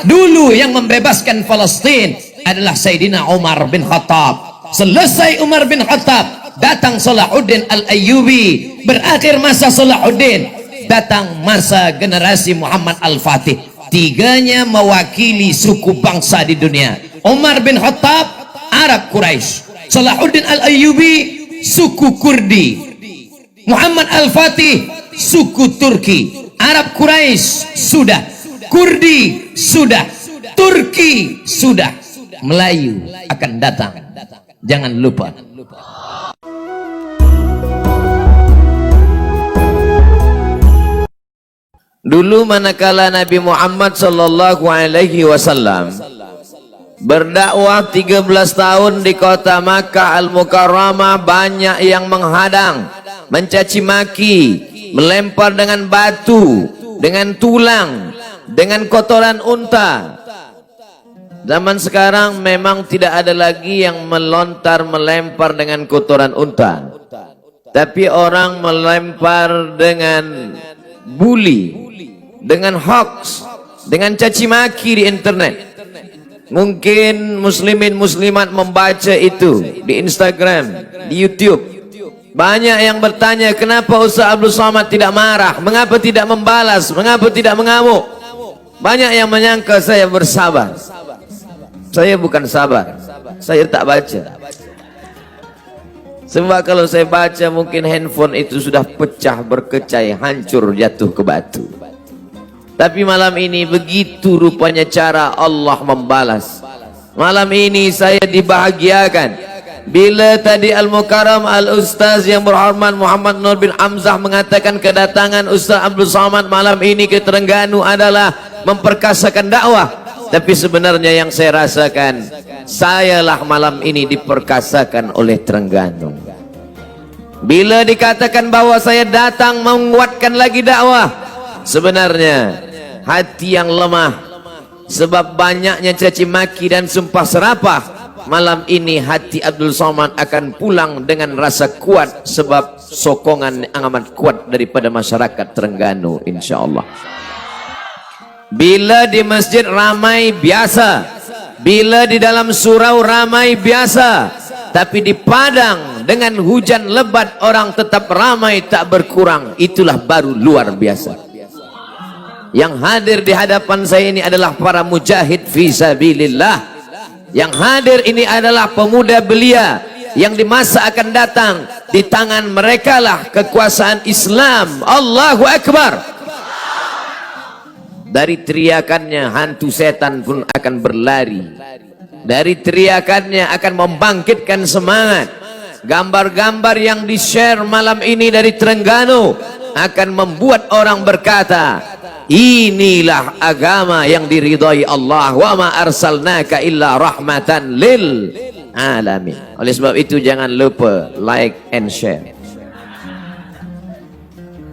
Dulu yang membebaskan Palestina adalah Sayyidina Umar bin Khattab. Selesai Umar bin Khattab, datang Salahuddin Al-Ayyubi. Berakhir masa Salahuddin, datang masa generasi Muhammad Al-Fatih. Tiganya mewakili suku bangsa di dunia. Umar bin Khattab, Arab Quraisy. Salahuddin Al-Ayyubi, suku Kurdi. Muhammad Al-Fatih, suku Turki. Arab Quraisy sudah, Kurdi sudah, Turki sudah, Melayu akan datang. Jangan lupa. Dulu manakala Nabi Muhammad sallallahu alaihi wasallam berdakwah 13 tahun di kota Makkah Al-Mukarramah, banyak yang menghadang, mencaci maki, melempar dengan batu, dengan tulang, dengan kotoran unta. Zaman sekarang memang tidak ada lagi yang melempar dengan kotoran unta, tapi orang melempar dengan bully, dengan hoax, dengan caci maki di internet. Mungkin muslimin muslimat membaca itu di Instagram, di YouTube. Banyak yang bertanya, kenapa Ustaz Abdul Somad tidak marah, mengapa tidak membalas, mengapa tidak mengamuk. Banyak yang menyangka saya bersabar. Saya bukan sabar, saya tak baca. Sebab kalau saya baca mungkin handphone itu sudah pecah, berkecai, hancur, jatuh ke batu. Tapi malam ini begitu rupanya cara Allah membalas. Malam ini saya dibahagiakan bila tadi Al-Mukarram Al-Ustaz yang berhormat Muhammad Nur bin Hamzah mengatakan kedatangan Ustaz Abdul Somad malam ini ke Terengganu adalah memperkasakan dakwah. Tapi sebenarnya yang saya rasakan, sayalah malam ini diperkasakan oleh Terengganu. Bila dikatakan bahwa saya datang menguatkan lagi dakwah, sebenarnya hati yang lemah sebab banyaknya caci maki dan sumpah serapah. Malam ini hati Abdul Somad akan pulang dengan rasa kuat sebab sokongan yang amat kuat daripada masyarakat Terengganu, insyaallah. Bila di masjid ramai biasa, bila di dalam surau ramai biasa, tapi di padang dengan hujan lebat orang tetap ramai tak berkurang, itulah baru luar biasa. Yang hadir di hadapan saya ini adalah para mujahid fi sabilillah. Yang hadir ini adalah pemuda belia yang di masa akan datang di tangan mereka lah kekuasaan Islam. Allahu Akbar. Dari teriakannya hantu setan pun akan berlari. Dari teriakannya akan membangkitkan semangat. Gambar-gambar yang di-share malam ini dari Terengganu akan membuat orang berkata, inilah agama yang diridhai Allah, wa ma arsalnaka illa rahmatan lil alamin. Oleh sebab itu jangan lupa like and share.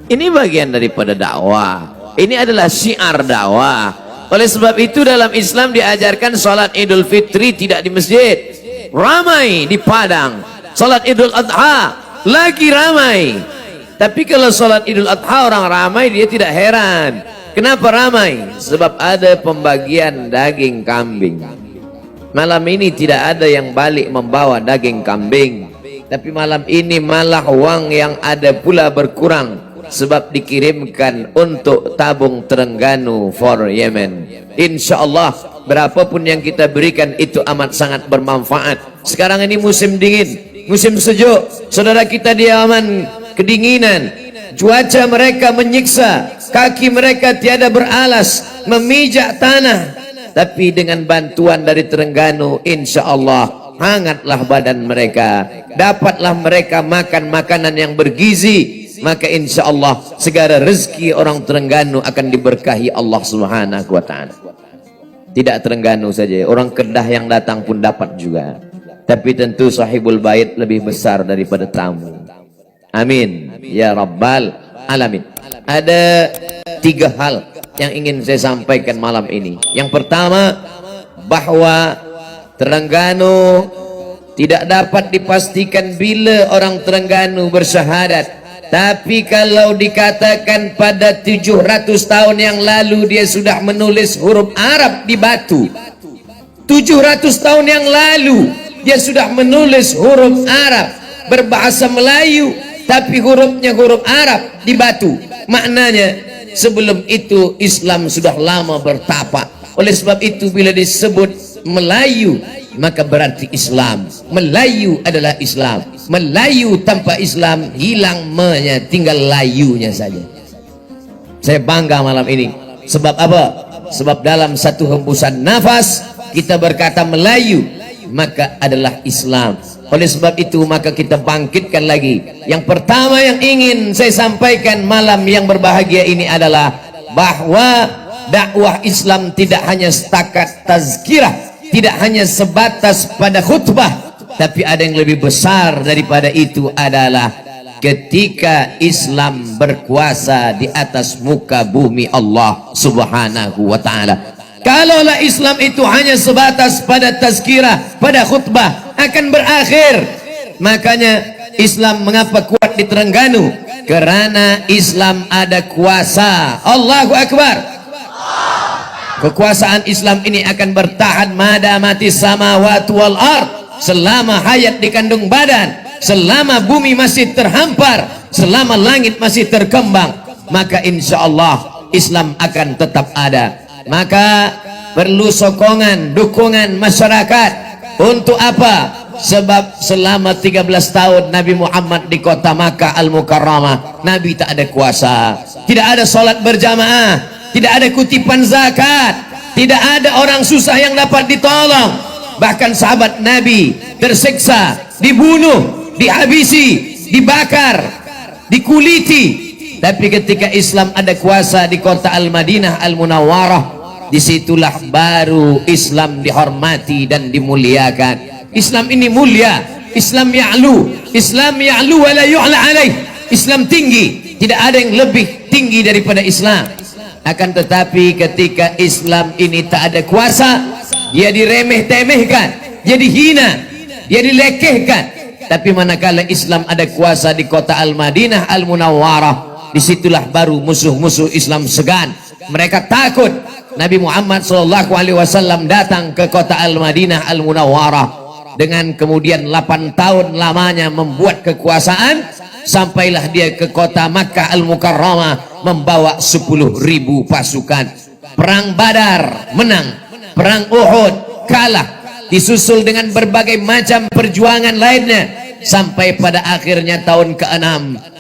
Ini bagian daripada dakwah. Ini adalah syiar dakwah. Oleh sebab itu dalam Islam diajarkan salat Idul Fitri tidak di masjid, ramai di padang. Salat Idul Adha lagi ramai. Tapi kalau salat Idul Adha orang ramai, dia tidak heran. Kenapa ramai? Sebab ada pembagian daging kambing. Malam ini tidak ada yang balik membawa daging kambing, tapi malam ini malah uang yang ada pula berkurang sebab dikirimkan untuk tabung Terengganu for Yemen. InsyaAllah berapapun yang kita berikan itu amat sangat bermanfaat. Sekarang ini musim dingin, musim sejuk, saudara kita di Yaman kedinginan, cuaca mereka menyiksa, kaki mereka tiada beralas, memijak tanah. Tapi dengan bantuan dari Terengganu, insyaallah hangatlah badan mereka, dapatlah mereka makan makanan yang bergizi. Maka insyaallah segala rezeki orang Terengganu akan diberkahi Allah Subhanahu wa taala. Tidak Terengganu saja, orang Kedah yang datang pun dapat juga. Tapi tentu sahibul bait lebih besar daripada tamu. Amin ya rabbal alamin. Ada 3 hal yang ingin saya sampaikan malam ini. Yang pertama, bahwa Terengganu tidak dapat dipastikan bila orang Terengganu bersyahadat. Tapi kalau dikatakan pada 700 tahun yang lalu dia sudah menulis huruf Arab di batu, 700 tahun yang lalu dia sudah menulis huruf Arab berbahasa Melayu, tapi hurufnya huruf Arab di batu, maknanya sebelum itu Islam sudah lama bertapa. Oleh sebab itu bila disebut Melayu maka berarti Islam. Melayu adalah Islam. Melayu tanpa Islam hilang me-nya, tinggal layunya saja. Saya bangga malam ini. Sebab apa? Sebab dalam satu hembusan nafas kita berkata Melayu, maka adalah Islam. Oleh sebab itu maka kita bangkitkan lagi. Yang pertama yang ingin saya sampaikan malam yang berbahagia ini adalah bahwa dakwah Islam tidak hanya setakat tazkirah, tidak hanya sebatas pada khutbah, tapi ada yang lebih besar daripada itu adalah ketika Islam berkuasa di atas muka bumi Allah subhanahu wa ta'ala. Kalaulah Islam itu hanya sebatas pada tazkirah, pada khutbah, akan berakhir. Makanya Islam mengapa kuat di Terengganu? Karena Islam ada kuasa. Allahu Akbar. Kekuasaan Islam ini akan bertahan madamati samawati wal ard, selama hayat dikandung badan, selama bumi masih terhampar, selama langit masih terkembang, maka insya Allah Islam akan tetap ada. Maka perlu sokongan, dukungan masyarakat. Untuk apa? Sebab selama 13 tahun Nabi Muhammad di kota Makkah Al-Mukarramah, Nabi tak ada kuasa, tidak ada solat berjamaah, tidak ada kutipan zakat, tidak ada orang susah yang dapat ditolong. Bahkan sahabat Nabi tersiksa, dibunuh, dihabisi, dibakar, dikuliti. Tapi ketika Islam ada kuasa di kota Al-Madinah Al-Munawwarah, disitulah baru Islam dihormati dan dimuliakan. Islam ini mulia, Islam ya'lu wa la yu'la alaih. Islam tinggi, tidak ada yang lebih tinggi daripada Islam. Akan tetapi ketika Islam ini tak ada kuasa, dia diremeh-temehkan, dia dihina, dia dilekehkan. Tapi manakala Islam ada kuasa di kota Al-Madinah Al-Munawwarah, disitulah baru musuh-musuh Islam segan. Mereka takut. Nabi Muhammad SAW datang ke kota Al-Madinah Al-Munawwarah dengan kemudian 8 tahun lamanya membuat kekuasaan, sampailah dia ke kota Makkah Al-Mukarramah membawa 10.000 pasukan. Perang Badar menang, perang Uhud kalah, disusul dengan berbagai macam perjuangan lainnya, sampai pada akhirnya tahun ke-6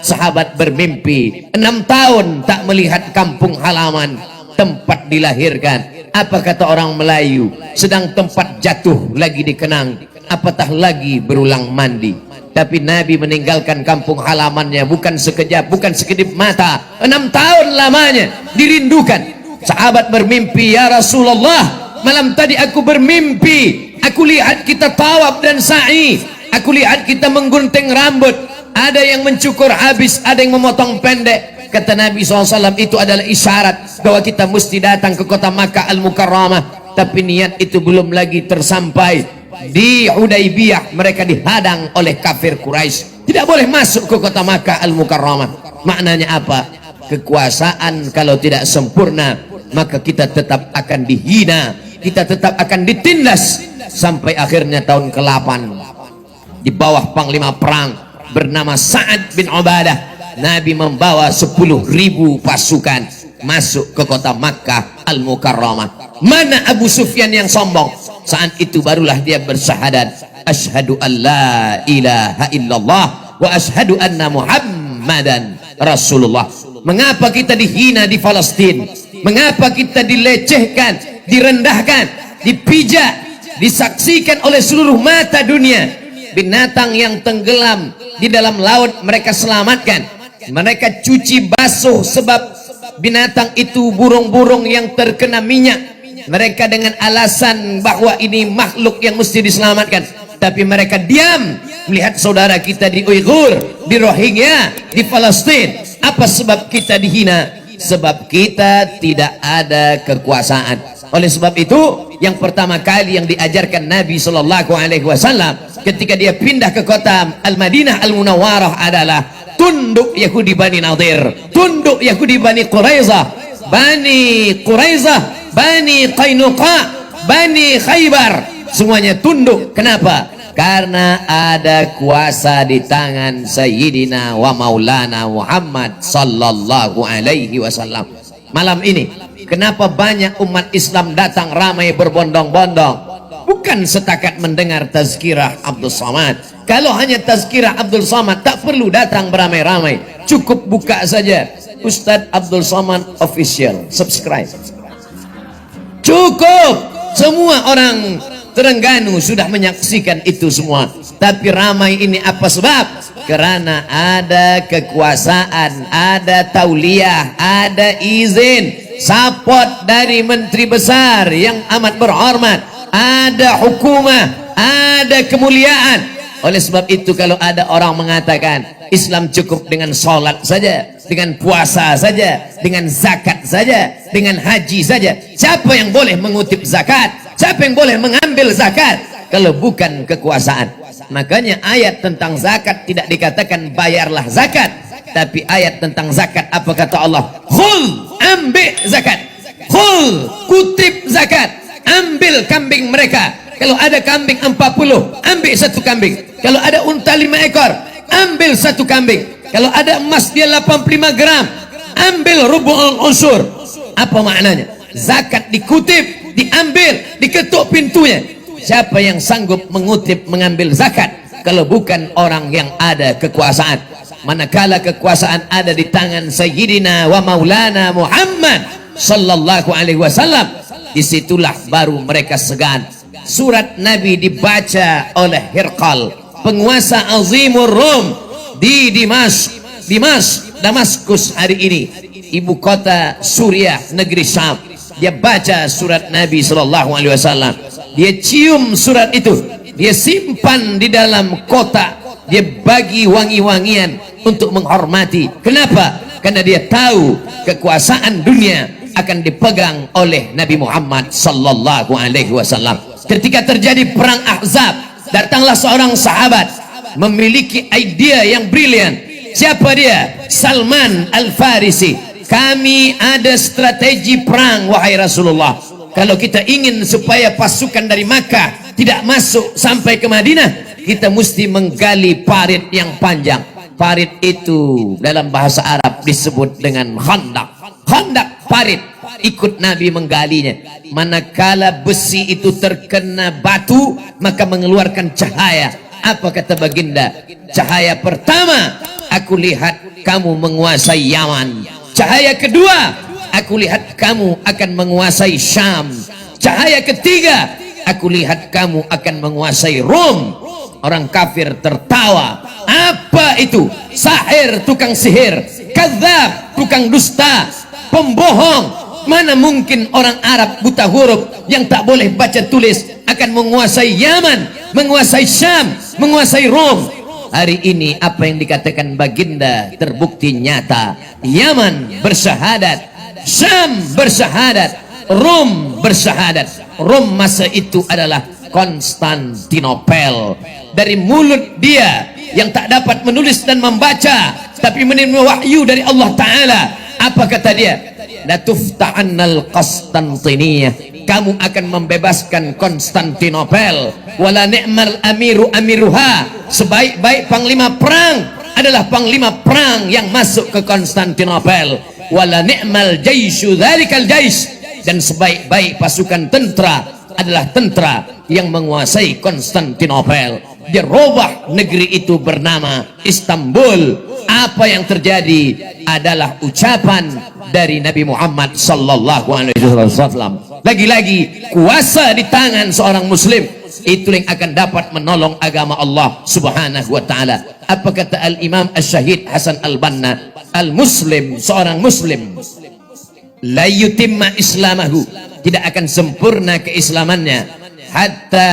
sahabat bermimpi 6 tahun tak melihat kampung halaman, tempat dilahirkan. Apa kata orang Melayu? Sedang tempat jatuh lagi dikenang, apatah lagi berulang mandi. Tapi Nabi meninggalkan kampung halamannya bukan sekejap, bukan sekedip mata. 6 tahun lamanya dirindukan. Sahabat bermimpi, ya Rasulullah, malam tadi aku bermimpi, aku lihat kita tawaf dan sa'i, aku lihat kita menggunting rambut, ada yang mencukur habis, ada yang memotong pendek. Kata Nabi SAW, itu adalah isyarat bahwa kita mesti datang ke kota Makkah Al-Mukarramah. Tapi niat itu belum lagi tersampai. Di Hudaybiyah mereka dihadang oleh kafir Quraisy, tidak boleh masuk ke kota Makkah Al-Mukarramah. Maknanya apa? Kekuasaan kalau tidak sempurna, maka kita tetap akan dihina, kita tetap akan ditindas. Sampai akhirnya tahun ke-8 di bawah panglima perang bernama Sa'ad bin Ubadah, Nabi membawa 10.000 pasukan masuk ke kota Makkah Al-Mukarramah. Mana Abu Sufyan yang sombong? Saat itu barulah dia bersyahadat, asyhadu an la ilaha illallah wa asyhadu anna Muhammadan Rasulullah. Mengapa kita dihina di Palestina? Mengapa kita dilecehkan, direndahkan, dipijak, disaksikan oleh seluruh mata dunia? Binatang yang tenggelam di dalam laut mereka selamatkan, mereka cuci basuh, sebab binatang itu burung-burung yang terkena minyak. Mereka dengan alasan bahwa ini makhluk yang mesti diselamatkan, tapi mereka diam melihat saudara kita di Uighur, di Rohingya, di Palestina. Apa sebab kita dihina? Sebab kita tidak ada kekuasaan. Oleh sebab itu, yang pertama kali yang diajarkan Nabi SAW ketika dia pindah ke kota Al-Madinah Al-Munawwarah adalah tunduk Yahudi Bani Nadir, tunduk Yahudi Bani Quraizah, Bani Qainuqa, Bani Khaybar, semuanya tunduk. Kenapa? Karena ada kuasa di tangan Sayyidina wa Maulana Muhammad sallallahu alaihi wasallam. Malam ini kenapa banyak umat Islam datang ramai berbondong-bondong? Bukan setakat mendengar tazkirah Abdul Samad. Kalau hanya tazkirah Abdul Samad, tak perlu datang beramai-ramai, cukup buka saja Ustadz Abdul Samad Official, subscribe, cukup. Semua orang Terengganu sudah menyaksikan itu semua. Tapi ramai ini apa sebab? Karena ada kekuasaan, ada tauliah, ada izin, support dari menteri besar yang amat berhormat, ada hukumah, ada kemuliaan. Oleh sebab itu kalau ada orang mengatakan Islam cukup dengan sholat saja, dengan puasa saja, dengan zakat saja, dengan haji saja, siapa yang boleh mengutip zakat? Siapa yang boleh mengambil zakat kalau bukan kekuasaan? Makanya ayat tentang zakat tidak dikatakan bayarlah zakat, tapi ayat tentang zakat apa kata Allah? Khul, ambil zakat. Khul, kutip zakat. Ambil kambing mereka. Kalau ada kambing 40, ambil satu kambing. Kalau ada unta 5 ekor, ambil satu kambing. Kalau ada emas dia 85 gram, ambil rubu'ul unsur. Apa maknanya? Zakat dikutip, diambil, diketuk pintunya. Siapa yang sanggup mengutip, mengambil zakat kalau bukan orang yang ada kekuasaan? Manakala kekuasaan ada di tangan Sayyidina wa Maulana Muhammad sallallahu alaihi wasallam, disitulah baru mereka segan. Surat Nabi dibaca oleh Hirqal, penguasa Azimur Rum di Damaskus hari ini, ibu kota Suriah, negeri Syam. Dia baca surat Nabi sallallahu alaihi wasallam, dia cium surat itu, dia simpan di dalam kotak, dia bagi wangi-wangian untuk menghormati. Kenapa? Karena dia tahu kekuasaan dunia akan dipegang oleh Nabi Muhammad sallallahu alaihi wasallam. Ketika terjadi perang Ahzab, datanglah seorang sahabat memiliki idea yang brilian. Siapa dia? Salman Al-Farisi. Kami ada strategi perang wahai Rasulullah. Kalau kita ingin supaya pasukan dari Makkah tidak masuk sampai ke Madinah, kita mesti menggali parit yang panjang. Parit itu dalam bahasa Arab disebut dengan khandak. Khandak, parit. Ikut Nabi menggalinya. Manakala besi itu terkena batu, maka mengeluarkan cahaya. Apa kata baginda? Cahaya pertama, aku lihat kamu menguasai Yaman. Cahaya kedua, aku lihat kamu akan menguasai Syam. Cahaya ketiga, aku lihat kamu akan menguasai Rom. Orang kafir tertawa. Apa itu? Sahir, tukang sihir. Kadzab, tukang dusta. Pembohong. Mana mungkin orang Arab buta huruf yang tak boleh baca tulis akan menguasai Yaman, menguasai Syam, menguasai Rom. Hari ini apa yang dikatakan baginda terbukti nyata. Yaman bersyahadat, Syam bersyahadat, Rom bersyahadat. Rom masa itu adalah Konstantinopel. Dari mulut dia yang tak dapat menulis dan membaca, tapi menerima wahyu dari Allah Ta'ala. Apa kata dia? Latufta'annal Konstantiniyah, kamu akan membebaskan Konstantinopel. Wala ni'mal amiru amiruha, sebaik-baik panglima perang adalah panglima perang yang masuk ke Konstantinopel. Wala ni'mal jaisyu dzalikal jais, dan sebaik-baik pasukan tentara adalah tentara yang menguasai Konstantinopel. Dirubah negeri itu bernama Istanbul. Apa yang terjadi adalah ucapan dari Nabi Muhammad sallallahu alaihi wasallam. Lagi-lagi kuasa di tangan seorang muslim, itu yang akan dapat menolong agama Allah subhanahu wa ta'ala. Apa kata Al-Imam Al-Syahid Hasan Al-Banna? Al-Muslim, seorang muslim, la yutimma islamahu, tidak akan sempurna keislamannya hatta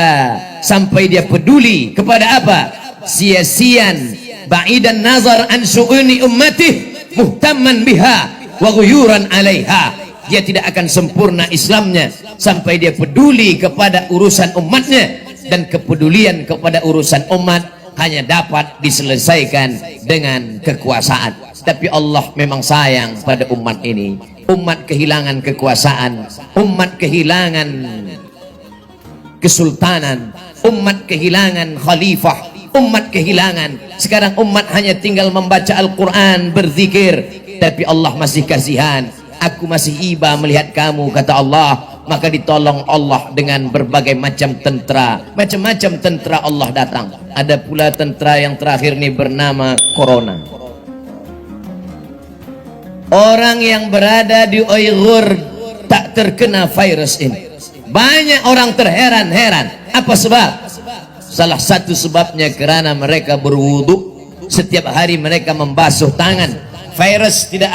sampai dia peduli kepada apa? Sia-sian, ba'idan nazar an syu'uni ummatih, muhtamman biha wa ghuyuran alaiha. Dia tidak akan sempurna Islamnya sampai dia peduli kepada urusan umatnya, dan kepedulian kepada urusan umat hanya dapat diselesaikan dengan kekuasaan. Tapi Allah memang sayang pada umat ini. Umat kehilangan kekuasaan, umat kehilangan kesultanan, umat kehilangan khalifah, umat kehilangan. Sekarang umat hanya tinggal membaca Al-Quran, berzikir. Tapi Allah masih kasihan. Aku masih iba melihat kamu, kata Allah. Maka ditolong Allah dengan berbagai macam tentera. Macam-macam tentera Allah datang. Ada pula tentera yang terakhir ini bernama Corona. Orang yang berada di Uyghur tak terkena virus ini. Banyak orang terheran-heran. Apa sebab? Salah satu sebabnya karena mereka berwudu. Setiap hari mereka membasuh tangan. Virus tidak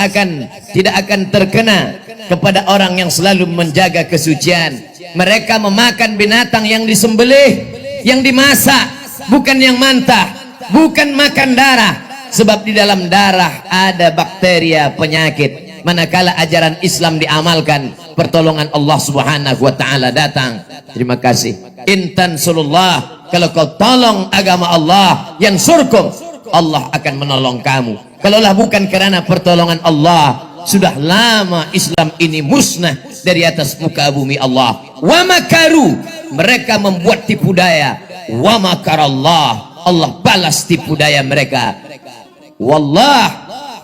akan terkena kepada orang yang selalu menjaga kesucian. Mereka memakan binatang yang disembelih, yang dimasak, bukan yang mantah, bukan makan darah. Sebab di dalam darah ada bakteria penyakit. Manakala ajaran Islam diamalkan, pertolongan Allah Subhanahu wa taala datang. Terima kasih. Intan sulullah, kalau kau tolong agama Allah, yang surkum, Allah akan menolong kamu. Kalaulah bukan karena pertolongan Allah, sudah lama Islam ini musnah dari atas muka bumi Allah. Wa makaru, mereka membuat tipu daya. Wa makarallah, Allah balas tipu daya mereka. Wallah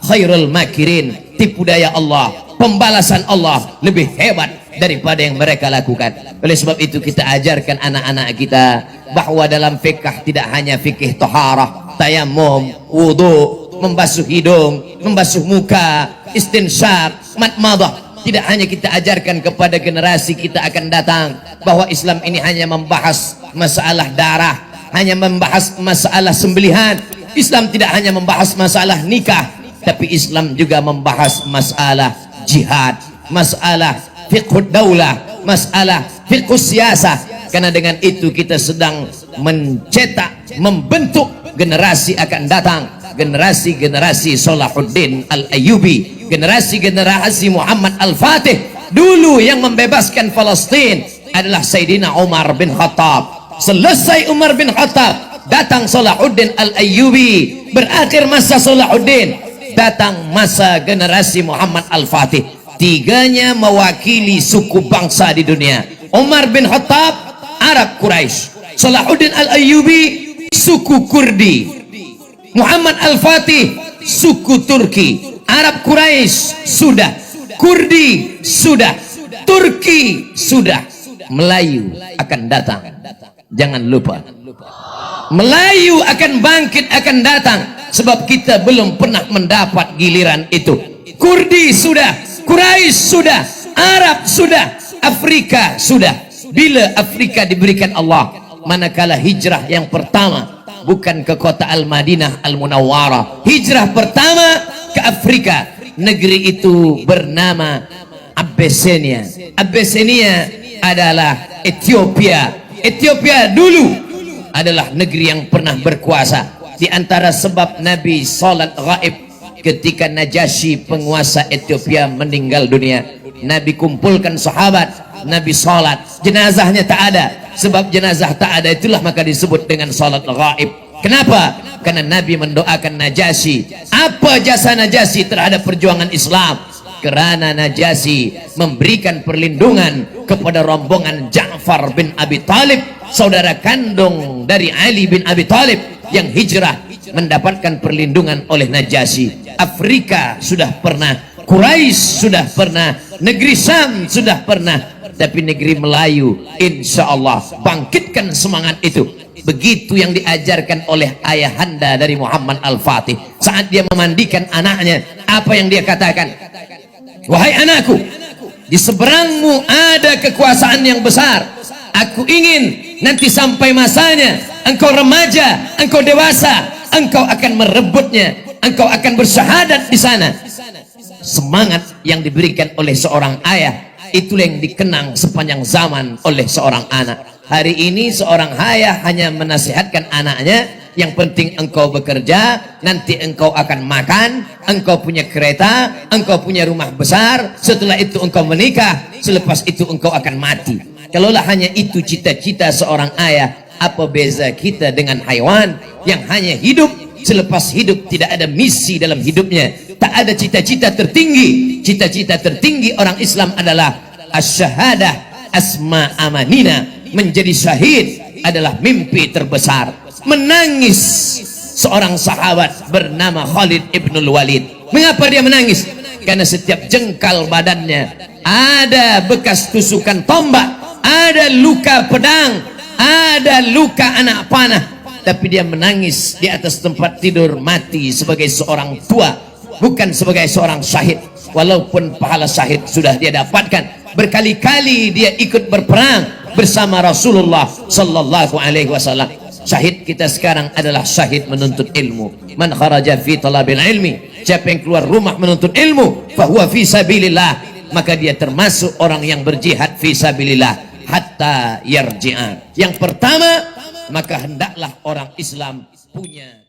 khairul makirin, tipu daya Allah, pembalasan Allah lebih hebat daripada yang mereka lakukan. Oleh sebab itu kita ajarkan anak-anak kita bahwa dalam fikih tidak hanya fikih taharah, tayammum, wudu, membasuh hidung, membasuh muka, istinsyaq, madmadah. Tidak hanya kita ajarkan kepada generasi kita akan datang bahwa Islam ini hanya membahas masalah darah, hanya membahas masalah sembelihan. Islam tidak hanya membahas masalah nikah, tapi Islam juga membahas masalah jihad, masalah fiqh daulah, masalah fiqh siyasah. Karena dengan itu kita sedang mencetak, membentuk generasi akan datang, generasi-generasi Salahuddin Al-Ayyubi, generasi-generasi Muhammad Al-Fatih. Dulu yang membebaskan Palestin adalah Sayyidina Umar bin Khattab. Selesai Umar bin Khattab, datang Salahuddin Al-Ayyubi. Berakhir masa Salahuddin, datang masa generasi Muhammad Al-Fatih. Tiganya mewakili suku bangsa di dunia. Umar bin Khattab, Arab Quraisy. Salahuddin Al-Ayyubi, suku Kurdi. Muhammad Al-Fatih, suku Turki. Arab Quraisy sudah, Kurdi sudah, Turki sudah. Melayu akan datang. Jangan lupa, Melayu akan bangkit, akan datang. Sebab kita belum pernah mendapat giliran itu. Kurdi sudah, Quraisy sudah, Arab sudah, Afrika sudah. Bila Afrika diberikan Allah, manakala hijrah yang pertama bukan ke kota Al-Madinah Al-Munawwarah, hijrah pertama ke Afrika. Negeri itu bernama Abyssinia. Abyssinia adalah Ethiopia. Ethiopia dulu adalah negeri yang pernah berkuasa. Di antara sebab Nabi salat gaib ketika Najasyi penguasa Ethiopia meninggal dunia, Nabi kumpulkan sahabat, Nabi salat, jenazahnya tak ada. Sebab jenazah tak ada, itulah maka disebut dengan salat gaib. Kenapa? Karena Nabi mendoakan Najasyi. Apa jasa Najasyi terhadap perjuangan Islam? Kerana Najasyi memberikan perlindungan kepada rombongan Ja'far bin Abi Talib, saudara kandung dari Ali bin Abi Talib yang hijrah, mendapatkan perlindungan oleh Najasyi. Afrika sudah pernah, Quraisy sudah pernah, negeri Syam sudah pernah, tapi negeri Melayu insya Allah bangkitkan semangat itu. Begitu yang diajarkan oleh ayahanda dari Muhammad Al-Fatih saat dia memandikan anaknya. Apa yang dia katakan? Wahai anakku, di seberangmu ada kekuasaan yang besar. Aku ingin nanti sampai masanya, engkau remaja, engkau dewasa, engkau akan merebutnya, engkau akan bersyahadat di sana. Semangat yang diberikan oleh seorang ayah, itulah yang dikenang sepanjang zaman oleh seorang anak. Hari ini seorang ayah hanya menasihatkan anaknya, yang penting engkau bekerja, nanti engkau akan makan, engkau punya kereta, engkau punya rumah besar, setelah itu engkau menikah, selepas itu engkau akan mati. Kalaulah hanya itu cita-cita seorang ayah, Apa beza kita dengan haiwan yang hanya hidup, selepas hidup tidak ada misi dalam hidupnya, tak ada cita-cita tertinggi. Cita-cita tertinggi orang Islam adalah asy-syahadah asma amanina, menjadi syahid adalah mimpi terbesar. Menangis seorang sahabat bernama Khalid ibnul Walid. Mengapa dia menangis? Karena setiap jengkal badannya ada bekas tusukan tombak, ada luka pedang, ada luka anak panah, tapi dia menangis di atas tempat tidur mati sebagai seorang tua, bukan sebagai seorang syahid. Walaupun pahala syahid sudah dia dapatkan, berkali-kali dia ikut berperang bersama Rasulullah sallallahu alaihi wasallam. Syahid kita sekarang adalah syahid menuntut ilmu. Man kharaja fi talabil ilmi, siapa yang keluar rumah menuntut ilmu, fahuwa fi sabilillah, maka dia termasuk orang yang berjihad fi sabilillah hatta yarji'a. Yang pertama, maka hendaklah orang Islam punya